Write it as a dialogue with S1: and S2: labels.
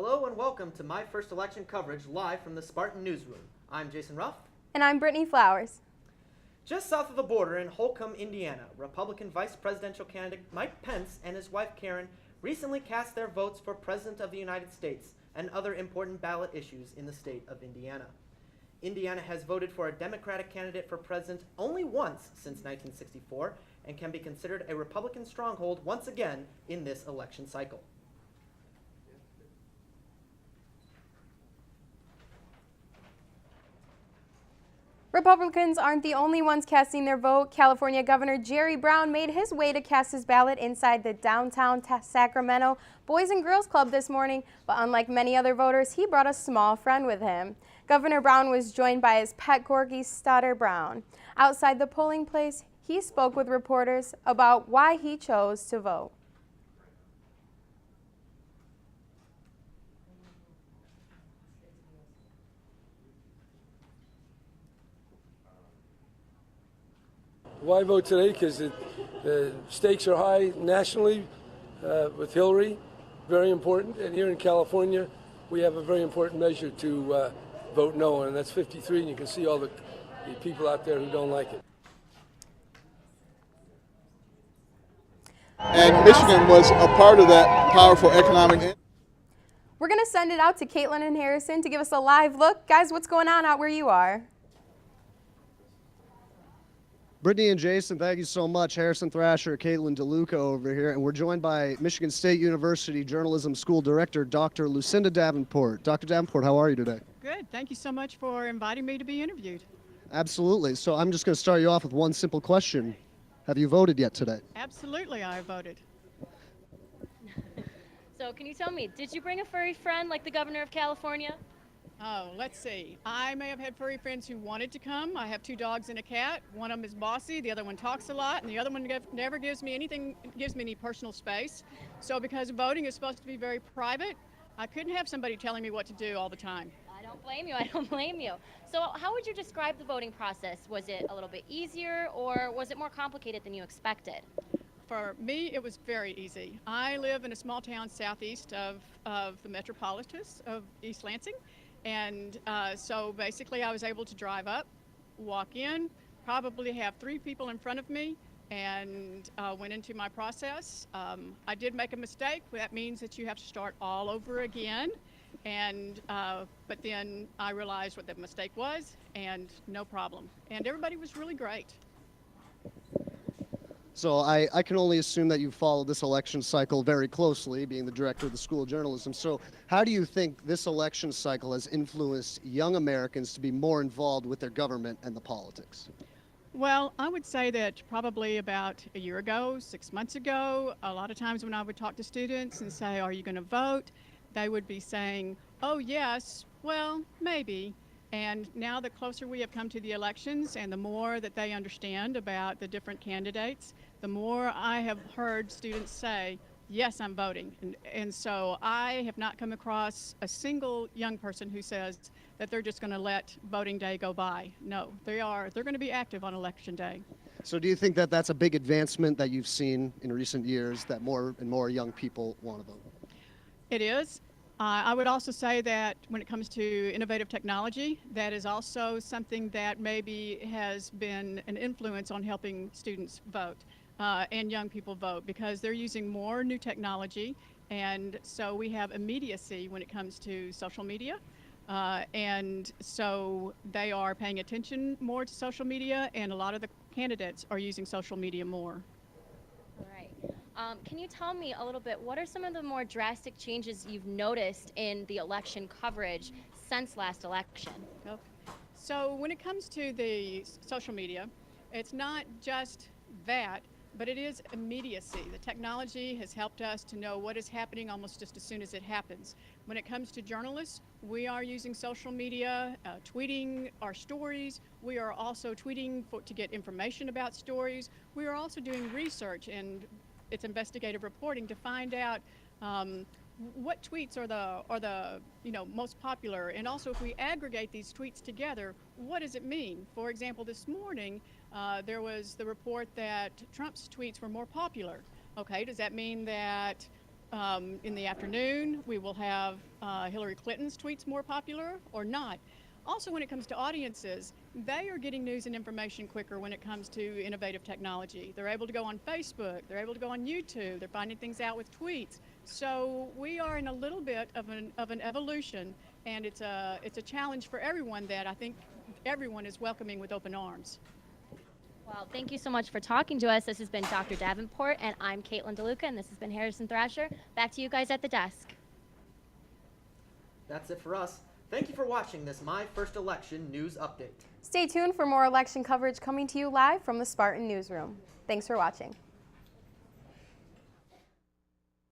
S1: Hello and welcome to My First Election coverage live from the Spartan Newsroom. I'm Jason Ruff.
S2: And I'm Brittany Flowers.
S1: Just south of the border in Holcomb, Indiana, Republican Vice Presidential candidate Mike Pence and his wife Karen recently cast their votes for President of the United States and other important ballot issues in the state of Indiana. Indiana has voted for a Democratic candidate for president only once since 1964 and can be considered a Republican stronghold once again in this election cycle.
S2: Republicans aren't the only ones casting their vote. California Governor Jerry Brown made his way to cast his ballot inside the downtown Sacramento Boys and Girls Club this morning, but unlike many other voters, he brought a small friend with him. Governor Brown was joined by his pet corgi, Stutter Brown. Outside the polling place, he spoke with reporters about why he chose to vote.
S3: Why vote today? Because the stakes are high nationally with Hillary, very important. And here in California, we have a very important measure to vote no, and that's 53, and you can see all the people out there who don't like it.
S4: And Michigan was a part of that powerful economic.
S2: We're going to send it out to Caitlin and Harrison to give us a live look. Guys, what's going on out where you are?
S5: Brittany and Jason, thank you so much. Harrison Thrasher, Caitlin DeLuca over here, and we're joined by Michigan State University Journalism School Director, Dr. Lucinda Davenport. Dr. Davenport, how are you today?
S6: Good. Thank you so much for inviting me to be interviewed.
S5: Absolutely. So I'm just going to start you off with one simple question. Have you voted yet today?
S6: Absolutely, I voted.
S7: So can you tell me, did you bring a furry friend like the governor of California?
S6: Oh, let's see. I may have had furry friends who wanted to come. I have 2 dogs and a cat. One of them is bossy, the other one talks a lot, and the other one never gives me anything, gives me any personal space. So because voting is supposed to be very private, I couldn't have somebody telling me what to do all the time.
S7: I don't blame you, I don't blame you. So how would you describe the voting process? Was it a little bit easier or was it more complicated than you expected?
S6: For me, it was very easy. I live in a small town southeast of the metropolis of East Lansing. And so basically I was able to drive up, walk in, probably have 3 people in front of me, and went into my process. I did make a mistake. That means that you have to start all over again. And but then I realized what the mistake was, and no problem. And everybody was really great.
S5: So I can only assume that you followed this election cycle very closely, being the director of the School of Journalism. So how do you think this election cycle has influenced young Americans to be more involved with their government and the politics?
S6: Well, I would say that probably about a year ago, 6 months ago, a lot of times when I would talk to students and say, are you going to vote? They would be saying, oh, yes, well, maybe. And now the closer we have come to the elections and the more that they understand about the different candidates, the more I have heard students say, yes, I'm voting. And so I have not come across a single young person who says that they're just going to let voting day go by. No, they're going to be active on election day.
S5: So do you think that that's a big advancement that you've seen in recent years, that more and more young people want to vote?
S6: It is. I would also say that when it comes to innovative technology, that is also something that maybe has been an influence on helping students vote and young people vote, because they're using more new technology, and so we have immediacy when it comes to social media. And so they are paying attention more to social media, and a lot of the candidates are using social media more.
S7: All right. Can you tell me a little bit, what are some of the more drastic changes you've noticed in the election coverage since last election?
S6: Okay. So when it comes to the social media, it's not just that, but it is immediacy. The technology has helped us to know what is happening almost just as soon as it happens. When it comes to journalists, we are using social media, tweeting our stories. We are also tweeting to get information about stories. We are also doing research and it's investigative reporting to find out what tweets are the most popular, and also if we aggregate these tweets together, what does it mean? For example, this morning there was the report that Trump's tweets were more popular. Okay, does that mean that in the afternoon, we will have Hillary Clinton's tweets more popular or not. Also, when it comes to audiences, they are getting news and information quicker when it comes to innovative technology. They're able to go on Facebook, they're able to go on YouTube, they're finding things out with tweets. So we are in a little bit of an evolution, and it's a challenge for everyone that I think everyone is welcoming with open arms.
S7: Well, thank you so much for talking to us. This has been Dr. Davenport, and I'm Caitlin DeLuca, and this has been Harrison Thrasher. Back to you guys at the desk.
S1: That's it for us. Thank you for watching this My First Election news update.
S2: Stay tuned for more election coverage coming to you live from the Spartan Newsroom. Thanks for watching.